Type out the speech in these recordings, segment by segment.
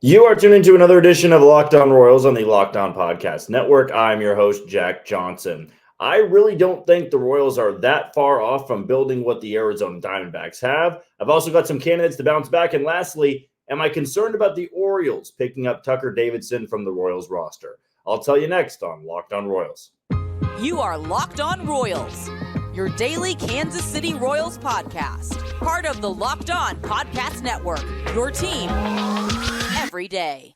You are tuned into another edition of Locked On Royals on the Locked On Podcast Network. I'm your host, Jack Johnson. I really don't think the Royals are that far off from building what the Arizona Diamondbacks have. I've also got some candidates to bounce back. And lastly, am I concerned about the Orioles picking up Tucker Davidson from the Royals roster? I'll tell you next on Locked On Royals. You are Locked On Royals, your daily Kansas City Royals podcast. Part of the Locked On Podcast Network, your team every day.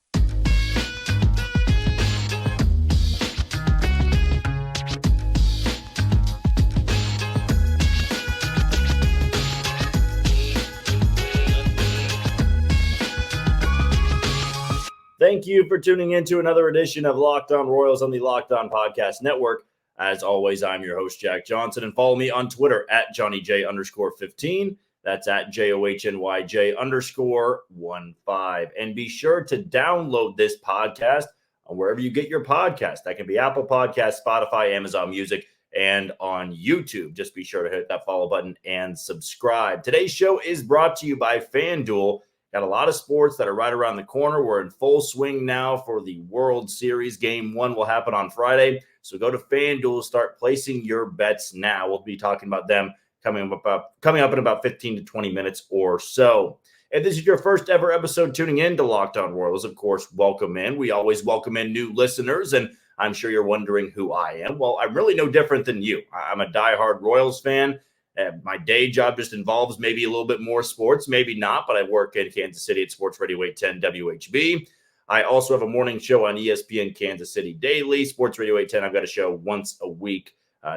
Thank you for tuning in to another edition of Locked On Royals on the Locked On Podcast Network. As always, I'm your host, Jack Johnson, and follow me on Twitter at JohnnyJ_15. That's at JOHNYJ_15. And be sure to download this podcast on wherever you get your podcast. That can be Apple Podcasts, Spotify, Amazon Music, and on YouTube. Just be sure to hit that follow button and subscribe. Today's show is brought to you by FanDuel. Got a lot of sports that are right around the corner. We're in full swing now for the World Series. Game 1 will happen on Friday. So go to FanDuel, start placing your bets now. We'll be talking about them coming up in about 15 to 20 minutes or so. If this is your first ever episode tuning in to Locked On Royals, of course, welcome in. We always welcome in new listeners, and I'm sure you're wondering who I am. Well, I'm really no different than you. I'm a diehard Royals fan. My day job just involves maybe a little bit more sports, maybe not, but I work in Kansas City at Sports Radio 810 WHB. I also have a morning show on ESPN Kansas City Daily. Sports Radio 810, I've got a show once a week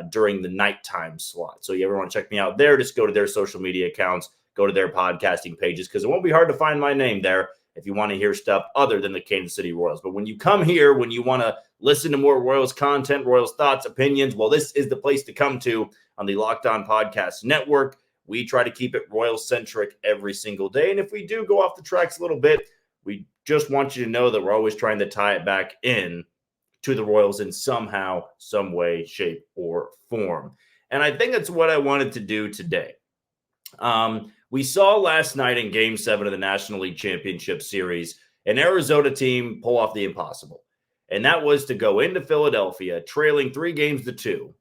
during the nighttime slot. So you ever want to check me out there, just go to their social media accounts, go to their podcasting pages, because it won't be hard to find my name there if you want to hear stuff other than the Kansas City Royals. But when you come here, when you want to listen to more Royals content, Royals thoughts, opinions, well, this is the place to come to on the Locked On Podcast Network. We try to keep it Royal-centric every single day. And if we do go off the tracks a little bit, we just want you to know that we're always trying to tie it back in to the Royals in somehow, some way, shape, or form. And I think that's what I wanted to do today. We saw last night in Game 7 of the National League Championship Series an Arizona team pull off the impossible. And that was to go into Philadelphia, trailing 3-2,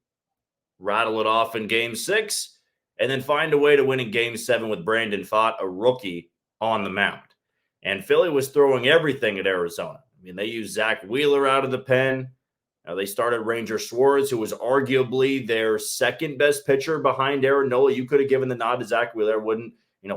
rattle it off in Game 6, and then find a way to win in Game 7 with Brandon Pfaadt, a rookie, on the mound. And Philly was throwing everything at Arizona. I mean, they used Zach Wheeler out of the pen. They started Ranger Suarez, who was arguably their second-best pitcher behind Aaron Nola. You could have given the nod to Zach Wheeler. Wouldn't,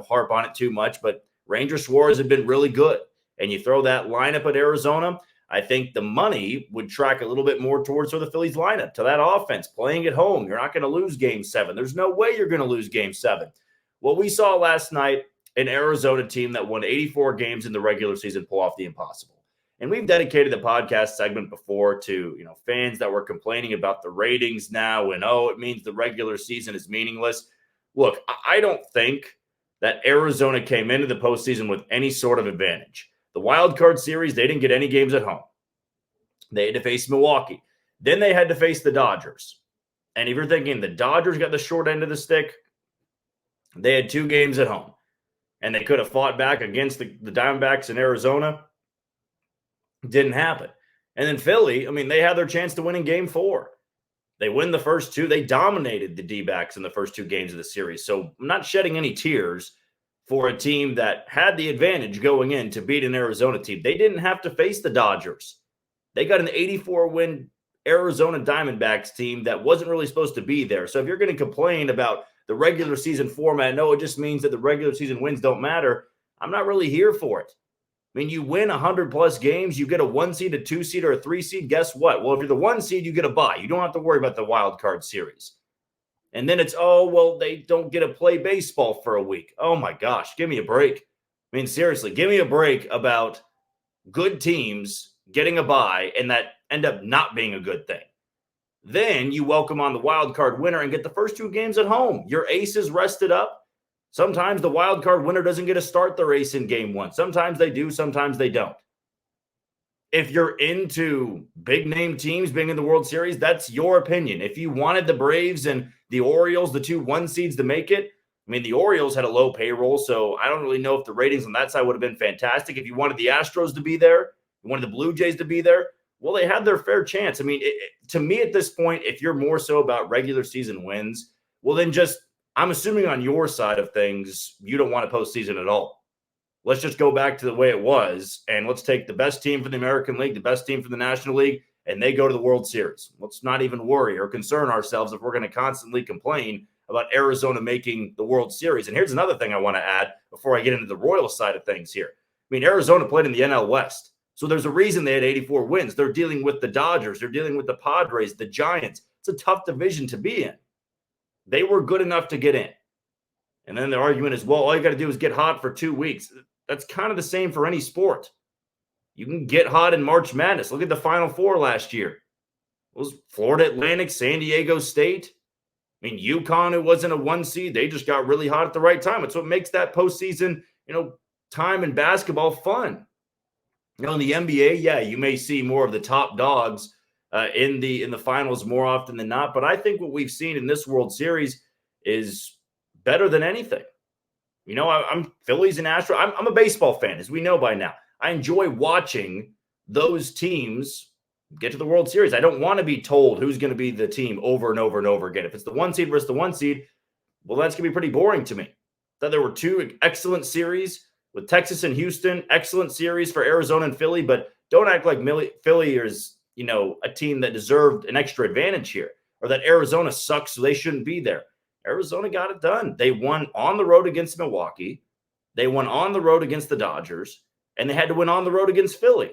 harp on it too much. But Ranger Suarez had been really good. And you throw that lineup at Arizona, I think the money would track a little bit more towards the Phillies lineup, to that offense, playing at home. You're not going to lose Game 7. There's no way you're going to lose Game 7. What we saw last night, an Arizona team that won 84 games in the regular season pull off the impossible. And we've dedicated the podcast segment before to, fans that were complaining about the ratings now and, it means the regular season is meaningless. Look, I don't think that Arizona came into the postseason with any sort of advantage. The wild card series, they didn't get any games at home. They had to face Milwaukee. Then they had to face the Dodgers. And if you're thinking the Dodgers got the short end of the stick, they had 2 games at home. And they could have fought back against the Diamondbacks in Arizona. Didn't happen. And then Philly, they had their chance to win in Game 4. They win the first 2. They dominated the D-backs in the first 2 games of the series. So I'm not shedding any tears for a team that had the advantage going in to beat an Arizona team. They didn't have to face the Dodgers. They got an 84-win Arizona Diamondbacks team that wasn't really supposed to be there. So if you're going to complain about the regular season format, no, it just means that the regular season wins don't matter. I'm not really here for it. You win 100-plus games, you get a 1 seed, a 2 seed, or a 3 seed, guess what? Well, if you're the 1 seed, you get a bye. You don't have to worry about the wild card series. And then it's, they don't get to play baseball for a week. Oh, my gosh, give me a break. Seriously, give me a break about good teams getting a bye and that end up not being a good thing. Then you welcome on the wild card winner and get the first 2 games at home. Your ace is rested up. Sometimes the wild card winner doesn't get to start the race in Game 1. Sometimes they do, sometimes they don't. If you're into big-name teams being in the World Series, that's your opinion. If you wanted the Braves and the Orioles, the 2 1 seeds, to make it, I mean, the Orioles had a low payroll, so I don't really know if the ratings on that side would have been fantastic. If you wanted the Astros to be there, you wanted the Blue Jays to be there, well, they had their fair chance. I mean, to me at this point, if you're more so about regular season wins, well, then I'm assuming on your side of things, you don't want a postseason at all. Let's just go back to the way it was, and let's take the best team for the American League, the best team for the National League, and they go to the World Series. Let's not even worry or concern ourselves if we're going to constantly complain about Arizona making the World Series. And here's another thing I want to add before I get into the Royals side of things here. I mean, Arizona played in the NL West, so there's a reason they had 84 wins. They're dealing with the Dodgers. They're dealing with the Padres, the Giants. It's a tough division to be in. They were good enough to get in. And then the argument is, well, all you got to do is get hot for 2 weeks. That's kind of the same for any sport. You can get hot in March Madness. Look at the Final Four last year. It was Florida Atlantic, San Diego State. I mean, UConn, who wasn't a 1 seed, they just got really hot at the right time. It's what makes that postseason, time in basketball fun. In the NBA, yeah, you may see more of the top dogs in the finals more often than not. But I think what we've seen in this World Series is better than anything. I'm Phillies and Astros. I'm a baseball fan, as we know by now. I enjoy watching those teams get to the World Series. I don't want to be told who's going to be the team over and over and over again. If it's the 1 seed versus the 1 seed, well, that's going to be pretty boring to me. That there were 2 excellent series with Texas and Houston, excellent series for Arizona and Philly, but don't act like Philly is, a team that deserved an extra advantage here, or that Arizona sucks, so they shouldn't be there. Arizona got it done. They won on the road against Milwaukee. They won on the road against the Dodgers, and they had to win on the road against Philly.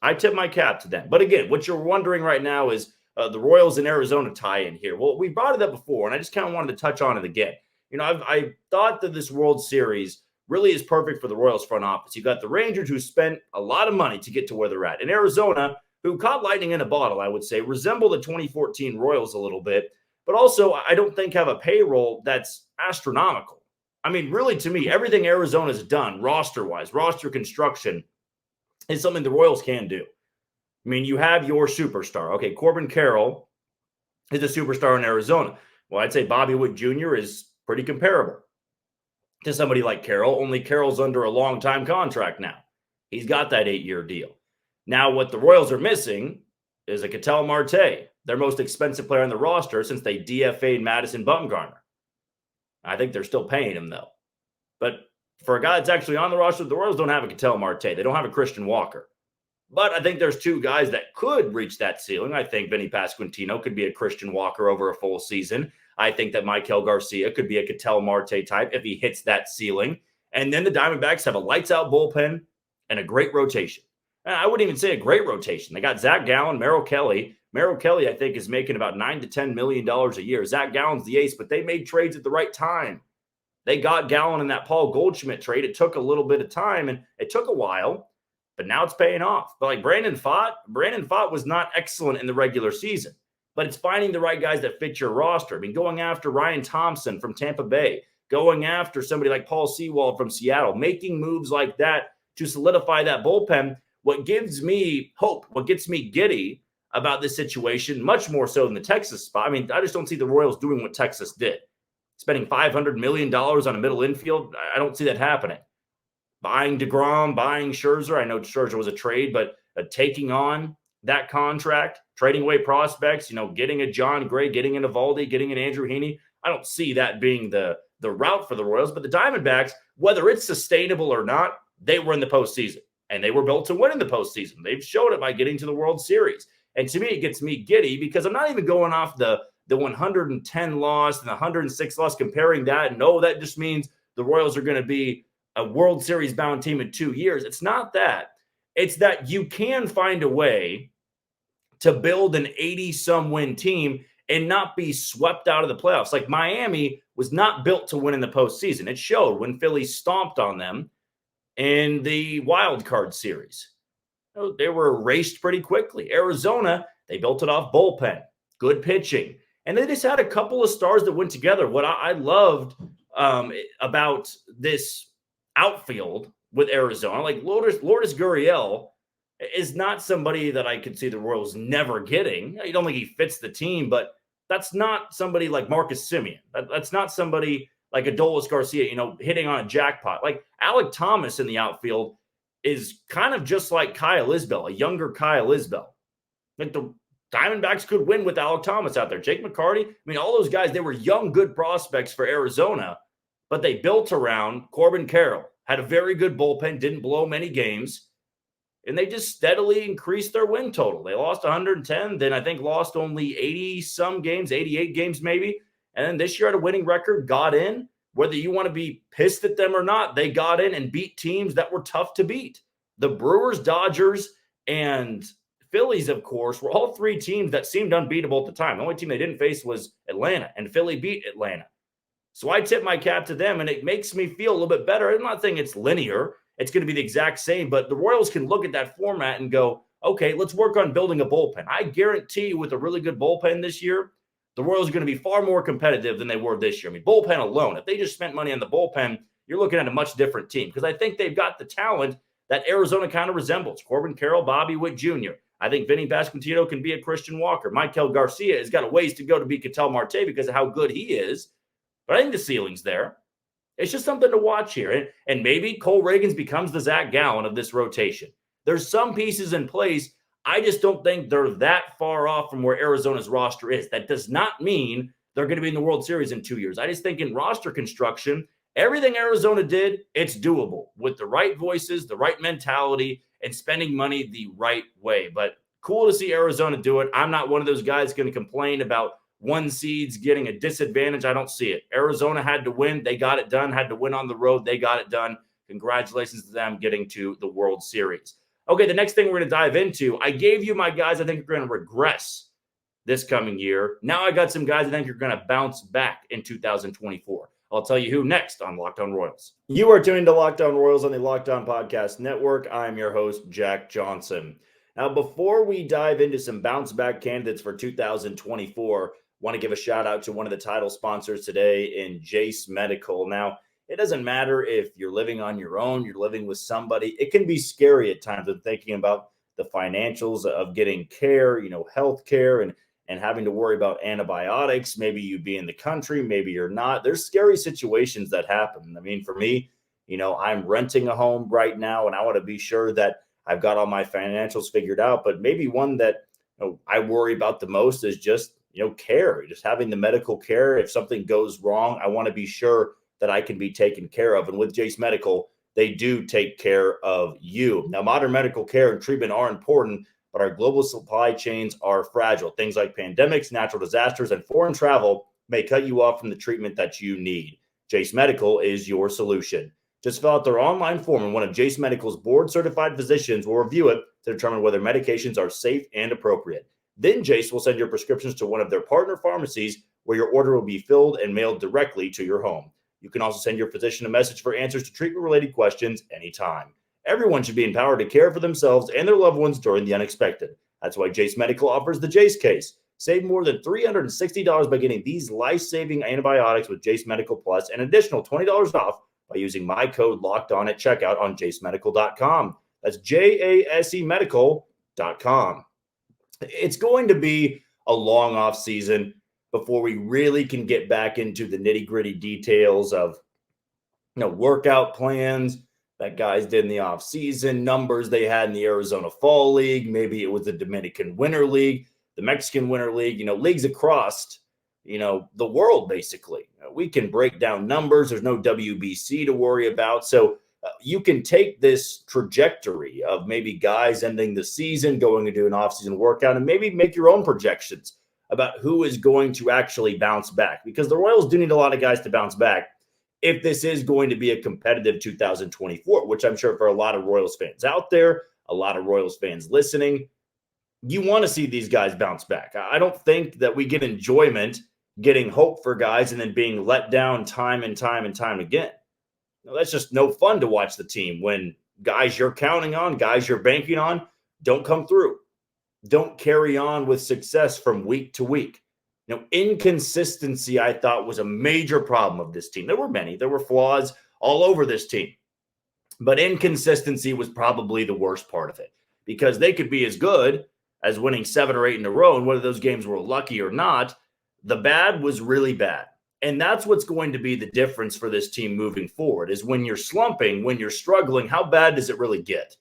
I tip my cap to them. But again, what you're wondering right now is the Royals and Arizona tie-in here. Well, we brought it up before, and I just kind of wanted to touch on it again. I thought that this World Series really is perfect for the Royals front office. You've got the Rangers, who spent a lot of money to get to where they're at, and Arizona, who caught lightning in a bottle, I would say, resemble the 2014 Royals a little bit, but also I don't think have a payroll that's astronomical. I mean, really, to me, everything Arizona's done roster-wise, roster construction, is something the Royals can do. I mean, you have your superstar. Okay, Corbin Carroll is a superstar in Arizona. Well, I'd say Bobby Witt Jr. is pretty comparable to somebody like Carroll, only Carroll's under a long-time contract now. He's got that 8-year deal. Now, what the Royals are missing is a Ketel Marte, their most expensive player on the roster since they DFA'd Madison Bumgarner. I think they're still paying him, though. But for a guy that's actually on the roster, the Royals don't have a Ketel Marte. They don't have a Christian Walker. But I think there's 2 guys that could reach that ceiling. I think Vinny Pasquantino could be a Christian Walker over a full season. I think that Michael Garcia could be a Ketel Marte type if he hits that ceiling. And then the Diamondbacks have a lights-out bullpen and a great rotation. I wouldn't even say a great rotation. They got Zach Gallen, Merrill Kelly. Merrill Kelly, I think, is making about $9 to $10 million a year. Zach Gallen's the ace, but they made trades at the right time. They got Gallen in that Paul Goldschmidt trade. It took a little bit of time, and it took a while, but now it's paying off. But like Brandon Pfaadt was not excellent in the regular season, but it's finding the right guys that fit your roster. I mean, going after Ryan Thompson from Tampa Bay, going after somebody like Paul Sewald from Seattle, making moves like that to solidify that bullpen. What gives me hope, what gets me giddy about this situation, much more so than the Texas spot. I mean, I just don't see the Royals doing what Texas did. Spending $500 million on a middle infield, I don't see that happening. Buying DeGrom, buying Scherzer. I know Scherzer was a trade, but taking on that contract, trading away prospects, getting a John Gray, getting an Eovaldi, getting an Andrew Heaney. I don't see that being the route for the Royals. But the Diamondbacks, whether it's sustainable or not, they were in the postseason. And they were built to win in the postseason. They've showed it by getting to the World Series. And to me, it gets me giddy because I'm not even going off the 110 loss and the 106 loss, comparing that. And that just means the Royals are going to be a World Series bound team in 2 years. It's not that. It's that you can find a way to build an 80-some win team and not be swept out of the playoffs. Like Miami was not built to win in the postseason. It showed when Philly stomped on them in the wild card series. They were erased pretty quickly. Arizona, they built it off bullpen, good pitching. And they just had a couple of stars that went together. What I loved about this outfield with Arizona, like Lourdes Gurriel is not somebody that I could see the Royals never getting. I don't think he fits the team, but that's not somebody like Marcus Semien. That's not somebody like Adolis Garcia, hitting on a jackpot. Like Alek Thomas in the outfield is kind of just like Kyle Isbell, a younger Kyle Isbell. Like the Diamondbacks could win with Alek Thomas out there. Jake McCarty, all those guys, they were young, good prospects for Arizona, but they built around Corbin Carroll, had a very good bullpen, didn't blow many games, and they just steadily increased their win total. They lost 110, then I think lost only 80-some games, 88 games maybe, and then this year had a winning record, got in. Whether you want to be pissed at them or not, they got in and beat teams that were tough to beat. The Brewers, Dodgers, and Phillies, of course, were all three teams that seemed unbeatable at the time. The only team they didn't face was Atlanta, and Philly beat Atlanta. So I tip my cap to them, and it makes me feel a little bit better. I'm not saying it's linear. It's going to be the exact same, but the Royals can look at that format and go, okay, let's work on building a bullpen. I guarantee you with a really good bullpen this year, the Royals are going to be far more competitive than they were this year. Bullpen alone, if they just spent money on the bullpen, you're looking at a much different team because I think they've got the talent that Arizona kind of resembles. Corbin Carroll, Bobby Witt Jr. I think Vinny Pasquantino can be a Christian Walker. Michael Garcia has got a ways to go to be Ketel Marte because of how good he is. But I think the ceiling's there. It's just something to watch here. And maybe Cole Reagans becomes the Zach Gallen of this rotation. There's some pieces in place. I just don't think they're that far off from where Arizona's roster is. That does not mean they're going to be in the World Series in 2 years. I just think in roster construction, everything Arizona did, it's doable with the right voices, the right mentality, and spending money the right way. But cool to see Arizona do it. I'm not one of those guys going to complain about one seeds getting a disadvantage. I don't see it. Arizona had to win. They got it done. Had to win on the road. They got it done. Congratulations to them getting to the World Series. Okay, the next thing we're going to dive into, I gave you my guys I think are going to regress this coming year. Now I got some guys I think are going to bounce back in 2024. I'll tell you who next on Locked On Royals. You are tuned to Locked On Royals on the Locked On Podcast Network. I'm your host, Jack Johnson. Now, before we dive into some bounce back candidates for 2024, I want to give a shout out to one of the title sponsors today in Jase Medical. Now, it doesn't matter if you're living on your own, you're living with somebody. It can be scary at times of thinking about the financials of getting care, health care, and having to worry about antibiotics. Maybe you be in the country, maybe you're not. There's scary situations that happen. For me, I'm renting a home right now, and I want to be sure that I've got all my financials figured out. But maybe one that I worry about the most is just, care, just having the medical care. If something goes wrong, I want to be sure that I can be taken care of. And with Jase Medical, they do take care of you. Now, modern medical care and treatment are important, but our global supply chains are fragile. Things like pandemics, natural disasters, and foreign travel may cut you off from the treatment that you need. Jase Medical is your solution. Just fill out their online form, and one of Jase Medical's board-certified physicians will review it to determine whether medications are safe and appropriate. Then Jase will send your prescriptions to one of their partner pharmacies where your order will be filled and mailed directly to your home. You can also send your physician a message for answers to treatment-related questions anytime. Everyone should be empowered to care for themselves and their loved ones during the unexpected. That's why Jase Medical offers the Jase case. Save more than $360 by getting these life-saving antibiotics with Jase Medical Plus, and an additional $20 off by using my code LOCKEDON at checkout on jasemedical.com. That's JASEmedical.com. It's going to be a long off season before we really can get back into the nitty-gritty details of workout plans that guys did in the off season, numbers they had in the Arizona Fall League. Maybe it was the Dominican Winter League, the Mexican Winter League, leagues across, the world, basically. We can break down numbers. There's no WBC to worry about. So you can take this trajectory of maybe guys ending the season, going into an off-season workout, and maybe make your own projections about who is going to actually bounce back, because the Royals do need a lot of guys to bounce back if this is going to be a competitive 2024, which I'm sure for a lot of Royals fans out there, a lot of Royals fans listening, you want to see these guys bounce back. I don't think that we get enjoyment getting hope for guys and then being let down time and time and time again. No, that's just no fun to watch the team when guys you're counting on, guys you're banking on, don't come through. Don't carry on with success from week to week. Inconsistency, I thought, was a major problem of this team. There were many. There were flaws all over this team. But inconsistency was probably the worst part of it, because they could be as good as winning 7 or 8 in a row, and whether those games were lucky or not, the bad was really bad. And that's what's going to be the difference for this team moving forward is when you're slumping, when you're struggling, how bad does it really get?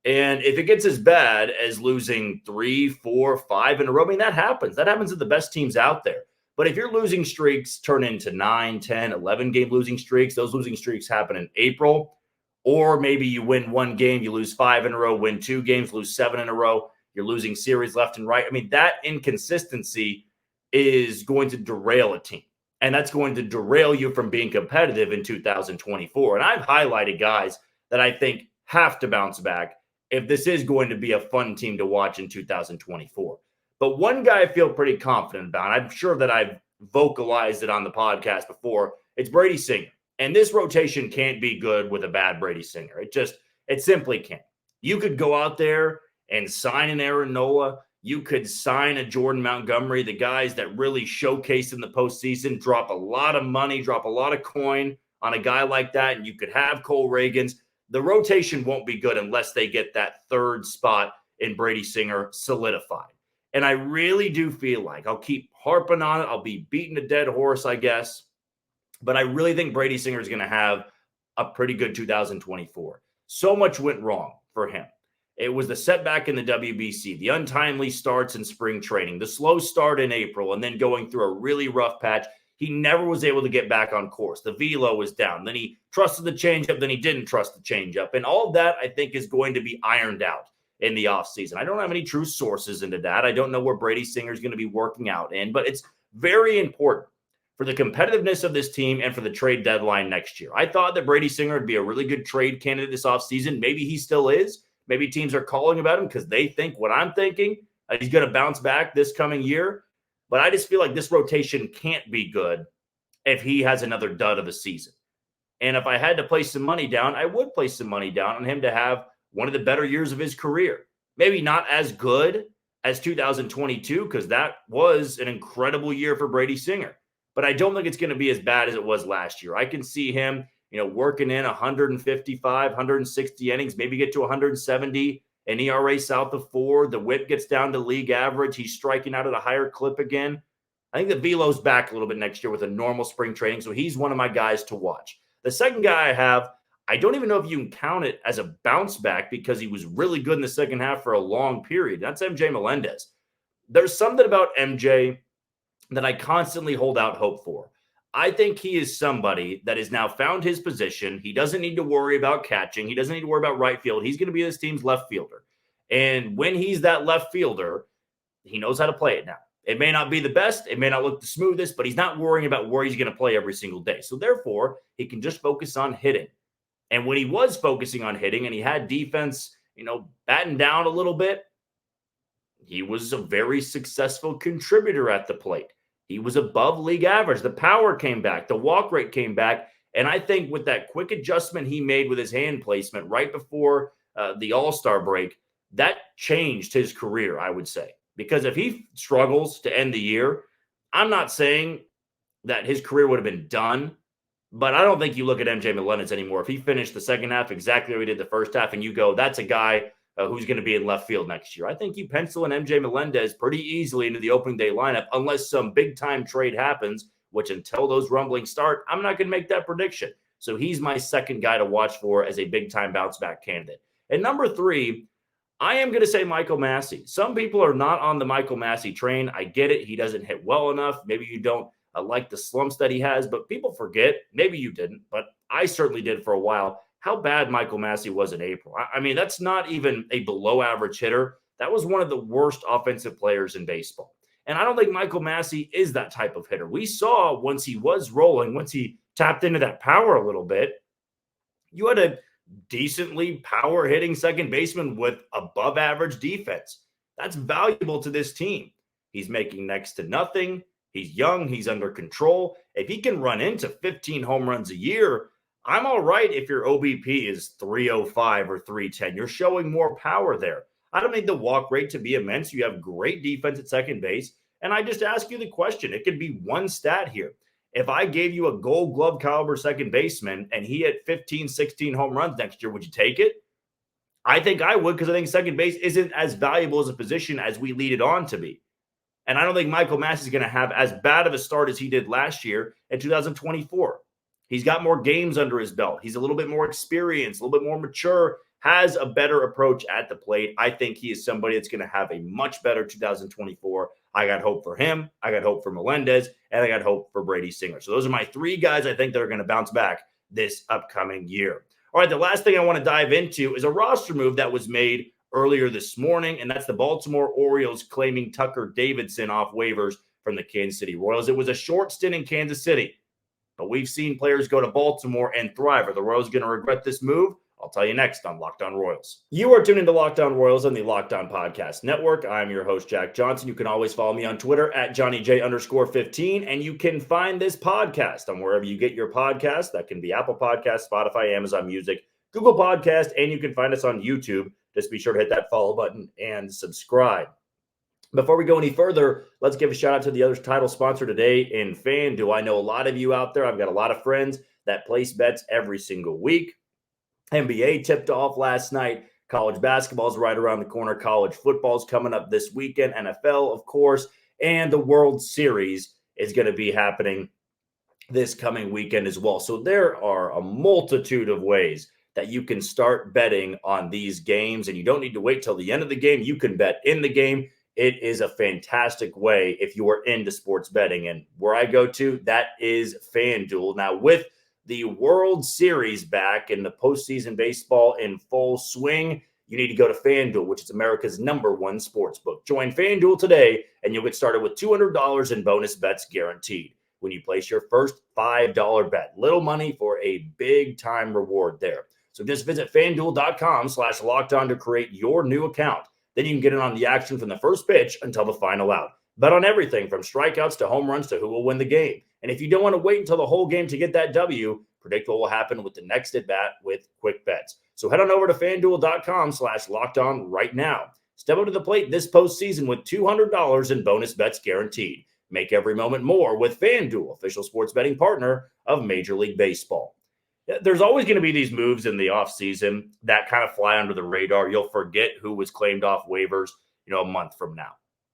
And if it gets as bad as losing 3, 4, 5 in a row, I mean, that happens. That happens to the best teams out there. But if your losing streaks turn into 9, 10, 11 game losing streaks, those losing streaks happen in April. Or maybe you win one game, you lose 5 in a row, win 2 games, lose 7 in a row. You're losing series left and right. I mean, that inconsistency is going to derail a team. And that's going to derail you from being competitive in 2024. And I've highlighted guys that I think have to bounce back if this is going to be a fun team to watch in 2024. But one guy I feel pretty confident about, I'm sure that I've vocalized it on the podcast before, it's Brady Singer. And this rotation can't be good with a bad Brady Singer. It simply can't. You could go out there and sign an Aaron Nola. You could sign a Jordan Montgomery, the guys that really showcased in the postseason, drop a lot of money, drop a lot of coin on a guy like that, and you could have Cole Reagans. The rotation won't be good unless they get that third spot in Brady Singer solidified. And I really do feel like, I'll keep harping on it, I'll be beating a dead horse, I guess, but I really think Brady Singer is going to have a pretty good 2024. So much went wrong for him. It was the setback in the WBC, the untimely starts in spring training, the slow start in April, and then going through a really rough patch. He never was able to get back on course. The velo was down. Then he trusted the changeup. Then he didn't trust the changeup. And all of that, I think, is going to be ironed out in the offseason. I don't have any true sources into that. I don't know where Brady Singer is going to be working out in, but it's very important for the competitiveness of this team and for the trade deadline next year. I thought that Brady Singer would be a really good trade candidate this offseason. Maybe he still is. Maybe teams are calling about him because they think what I'm thinking. He's going to bounce back this coming year. But I just feel like this rotation can't be good if he has another dud of a season. And if I had to place some money down, I would place some money down on him to have one of the better years of his career. Maybe not as good as 2022 because that was an incredible year for Brady Singer. But I don't think it's going to be as bad as it was last year. I can see him, working in 155, 160 innings, maybe get to 170, an ERA south of 4. The whip gets down to league average. He's striking out at a higher clip again. I think the velo's back a little bit next year with a normal spring training, so he's one of my guys to watch. The second guy I have, I don't even know if you can count it as a bounce back because he was really good in the second half for a long period. That's MJ Melendez. There's something about MJ that I constantly hold out hope for. I think he is somebody that has now found his position. He doesn't need to worry about catching. He doesn't need to worry about right field. He's going to be this team's left fielder. And when he's that left fielder, he knows how to play it now. It may not be the best. It may not look the smoothest, but he's not worrying about where he's going to play every single day. So therefore, he can just focus on hitting. And when he was focusing on hitting and he had defense, batten down a little bit, he was a very successful contributor at the plate. He was above league average. The power came back. The walk rate came back. And I think with that quick adjustment he made with his hand placement right before the All-Star break, that changed his career, I would say. Because if he struggles to end the year, I'm not saying that his career would have been done, but I don't think you look at MJ Melendez anymore. If he finished the second half exactly how he did the first half and you go, that's a guy who's going to be in left field next year. I think you pencil in MJ Melendez pretty easily into the opening day lineup unless some big-time trade happens, which until those rumblings start, I'm not going to make that prediction. So he's my second guy to watch for as a big-time bounce-back candidate. And number 3, I am going to say Michael Massey. Some people are not on the Michael Massey train. I get it. He doesn't hit well enough. Maybe you don't like the slumps that he has, but people forget. Maybe you didn't, but I certainly did for a while. How bad Michael Massey was in April. I mean, that's not even a below-average hitter. That was one of the worst offensive players in baseball. And I don't think Michael Massey is that type of hitter. We saw once he was rolling, once he tapped into that power a little bit, you had a decently power-hitting second baseman with above-average defense. That's valuable to this team. He's making next to nothing. He's young. He's under control. If he can run into 15 home runs a year, I'm all right if your OBP is 305 or 310. You're showing more power there. I don't need the walk rate to be immense. You have great defense at second base. And I just ask you the question. It could be one stat here. If I gave you a Gold Glove caliber second baseman and he hit 15, 16 home runs next year, would you take it? I think I would because I think second base isn't as valuable as a position as we lead it on to be. And I don't think Michael Massey is going to have as bad of a start as he did last year in 2024. He's got more games under his belt. He's a little bit more experienced, a little bit more mature, has a better approach at the plate. I think he is somebody that's going to have a much better 2024. I got hope for him. I got hope for Melendez, and I got hope for Brady Singer. So those are my three guys I think that are going to bounce back this upcoming year. All right, the last thing I want to dive into is a roster move that was made earlier this morning, and that's the Baltimore Orioles claiming Tucker Davidson off waivers from the Kansas City Royals. It was a short stint in Kansas City, but we've seen players go to Baltimore and thrive. Are the Royals going to regret this move? I'll tell you next on Locked On Royals. You are tuned into Locked On Royals on the Locked On Podcast Network. I'm your host, Jack Johnson. You can always follow me on Twitter at JohnnyJ_15, and you can find this podcast on wherever you get your podcasts. That can be Apple Podcasts, Spotify, Amazon Music, Google Podcast, and you can find us on YouTube. Just be sure to hit that follow button and subscribe. Before we go any further, let's give a shout out to the other title sponsor today in FanDuel. I know a lot of you out there. I've got a lot of friends that place bets every single week. NBA tipped off last night. College basketball is right around the corner. College football is coming up this weekend. NFL, of course, and the World Series is going to be happening this coming weekend as well. So there are a multitude of ways that you can start betting on these games, and you don't need to wait till the end of the game. You can bet in the game. It is a fantastic way if you are into sports betting. And where I go to, that is FanDuel. Now, with the World Series back and the postseason baseball in full swing, you need to go to FanDuel, which is America's #1 sports book. Join FanDuel today, and you'll get started with $200 in bonus bets guaranteed when you place your first $5 bet. Little money for a big-time reward there. So just visit FanDuel.com/lockedon to create your new account. Then you can get in on the action from the first pitch until the final out. Bet on everything from strikeouts to home runs to who will win the game. And if you don't want to wait until the whole game to get that W, predict what will happen with the next at-bat with quick bets. So head on over to FanDuel.com/lockedon right now. Step up to the plate this postseason with $200 in bonus bets guaranteed. Make every moment more with FanDuel, official sports betting partner of Major League Baseball. There's always going to be these moves in the offseason that kind of fly under the radar. You'll forget who was claimed off waivers, a month from now.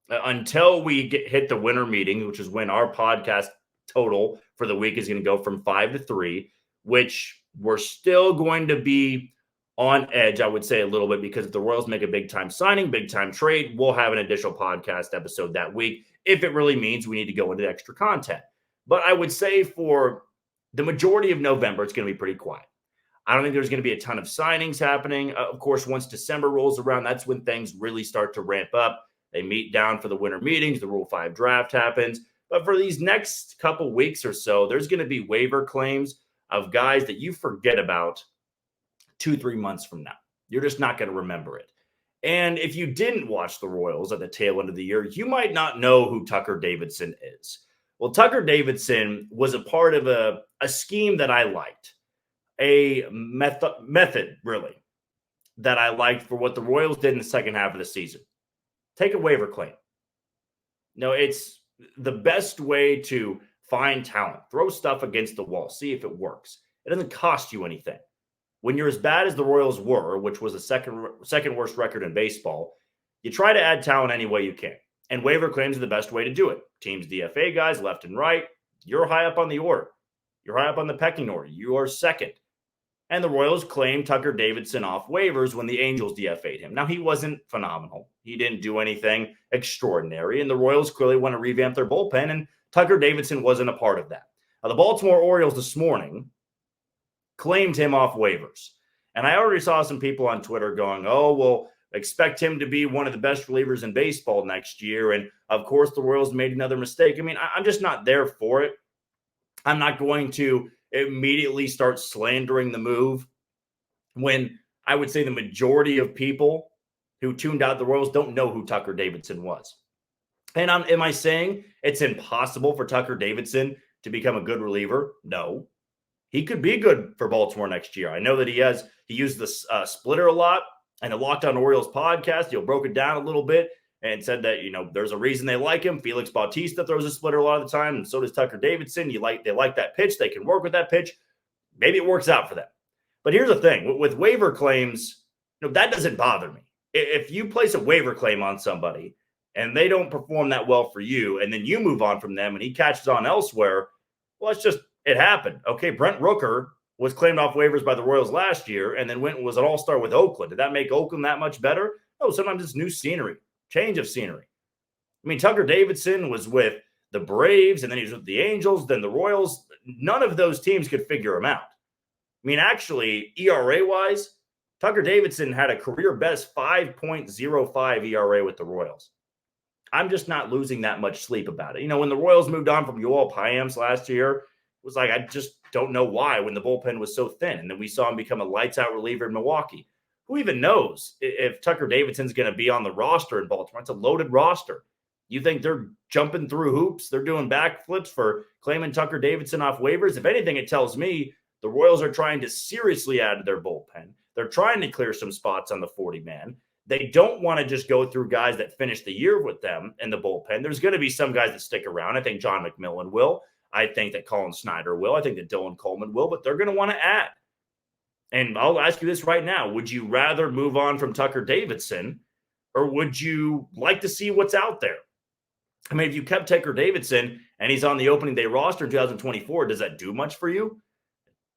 Until we hit the winter meeting, which is when our podcast total for the week is going to go from 5 to 3, which we're still going to be on edge, I would say, a little bit, because if the Royals make a big-time signing, big-time trade, we'll have an additional podcast episode that week if it really means we need to go into extra content. But I would say for the majority of November, it's going to be pretty quiet. I don't think there's going to be a ton of signings happening. Of course, once December rolls around, that's when things really start to ramp up. They meet down for the winter meetings. The Rule 5 draft happens. But for these next couple weeks or so, there's going to be waiver claims of guys that you forget about 2-3 months from now. You're just not going to remember it. And if you didn't watch the Royals at the tail end of the year, you might not know who Tucker Davidson is. Well, Tucker Davidson was a part of a scheme that I liked, a method, really, that I liked for what the Royals did in the second half of the season. Take a waiver claim. No, it's the best way to find talent. Throw stuff against the wall. See if it works. It doesn't cost you anything. When you're as bad as the Royals were, which was the second worst record in baseball, you try to add talent any way you can. And waiver claims are the best way to do it. Teams DFA guys left and right. You're high up on the order. You're high up on the pecking order. You are second. And the Royals claimed Tucker Davidson off waivers when the Angels DFA'd him. Now, he wasn't phenomenal. He didn't do anything extraordinary. And the Royals clearly want to revamp their bullpen, and Tucker Davidson wasn't a part of that. Now, the Baltimore Orioles this morning claimed him off waivers. And I already saw some people on Twitter going, oh, well, expect him to be one of the best relievers in baseball next year. And, of course, the Royals made another mistake. I mean, I'm just not there for it. I'm not going to immediately start slandering the move when I would say the majority of people who tuned out the Royals don't know who Tucker Davidson was. And am I saying it's impossible for Tucker Davidson to become a good reliever? No. He could be good for Baltimore next year. I know that he used the splitter a lot. And the Locked On Orioles podcast, broke it down a little bit and said that, there's a reason they like him. Felix Bautista throws a splitter a lot of the time, and so does Tucker Davidson. They like that pitch. They can work with that pitch. Maybe it works out for them. But here's the thing. With waiver claims, that doesn't bother me. If you place a waiver claim on somebody and they don't perform that well for you, and then you move on from them and he catches on elsewhere, well, it happened. Okay, Brent Rooker was claimed off waivers by the Royals last year and then went and was an all-star with Oakland. Did that make Oakland that much better? No, sometimes it's new scenery, change of scenery. I mean, Tucker Davidson was with the Braves, and then he was with the Angels, then the Royals. None of those teams could figure him out. I mean, actually, ERA-wise, Tucker Davidson had a career best 5.05 ERA with the Royals. I'm just not losing that much sleep about it. When the Royals moved on from Yoel Payamps last year, it was like, I just don't know why when the bullpen was so thin. And then we saw him become a lights-out reliever in Milwaukee. Who even knows if Tucker Davidson's going to be on the roster in Baltimore? It's a loaded roster. You think they're jumping through hoops? They're doing backflips for claiming Tucker Davidson off waivers? If anything, it tells me the Royals are trying to seriously add to their bullpen. They're trying to clear some spots on the 40-man. They don't want to just go through guys that finish the year with them in the bullpen. There's going to be some guys that stick around. I think John McMillan will. I think that Colin Snyder will. I think that Dylan Coleman will, but they're going to want to add. And I'll ask you this right now. Would you rather move on from Tucker Davidson, or would you like to see what's out there? I mean, if you kept Tucker Davidson and he's on the opening day roster in 2024, does that do much for you?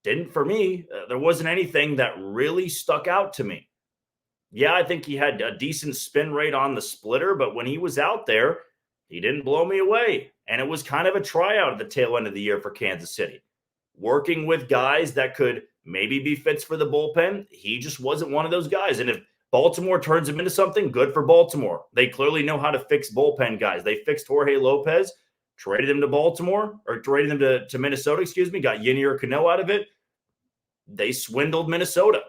Didn't for me. There wasn't anything that really stuck out to me. Yeah, I think he had a decent spin rate on the splitter, but when he was out there, he didn't blow me away. And it was kind of a tryout at the tail end of the year for Kansas City. Working with guys that could maybe be fits for the bullpen, he just wasn't one of those guys. And if Baltimore turns him into something, good for Baltimore. They clearly know how to fix bullpen guys. They fixed Jorge Lopez, traded him to Baltimore, or traded him to Minnesota, got Yenier Cano out of it. They swindled Minnesota.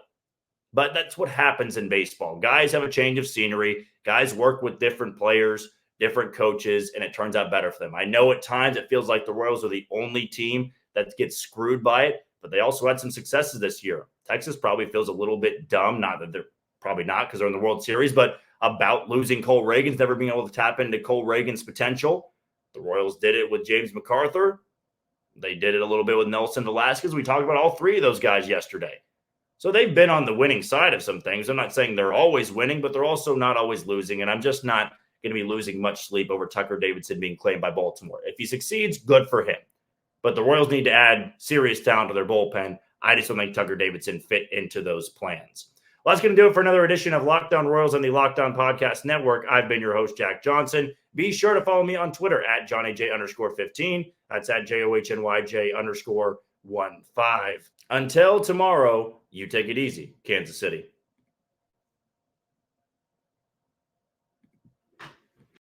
But that's what happens in baseball. Guys have a change of scenery. Guys work with different players, different coaches, and it turns out better for them. I know at times it feels like the Royals are the only team that gets screwed by it, but they also had some successes this year. Texas probably feels a little bit dumb, not that they're probably not because they're in the World Series, but about losing Cole Reagan's, never being able to tap into Cole Reagan's potential. The Royals did it with James MacArthur. They did it a little bit with Nelson Velasquez. We talked about all three of those guys yesterday. So they've been on the winning side of some things. I'm not saying they're always winning, but they're also not always losing. And I'm just not going to be losing much sleep over Tucker Davidson being claimed by Baltimore. If he succeeds, good for him. But the Royals need to add serious talent to their bullpen. I just don't think Tucker Davidson fit into those plans. Well, that's going to do it for another edition of Locked On Royals on the Locked On Podcast Network. I've been your host, Jack Johnson. Be sure to follow me on Twitter at JohnnyJ_15. That's at JOHNYJ_15. Until tomorrow, you take it easy, Kansas City.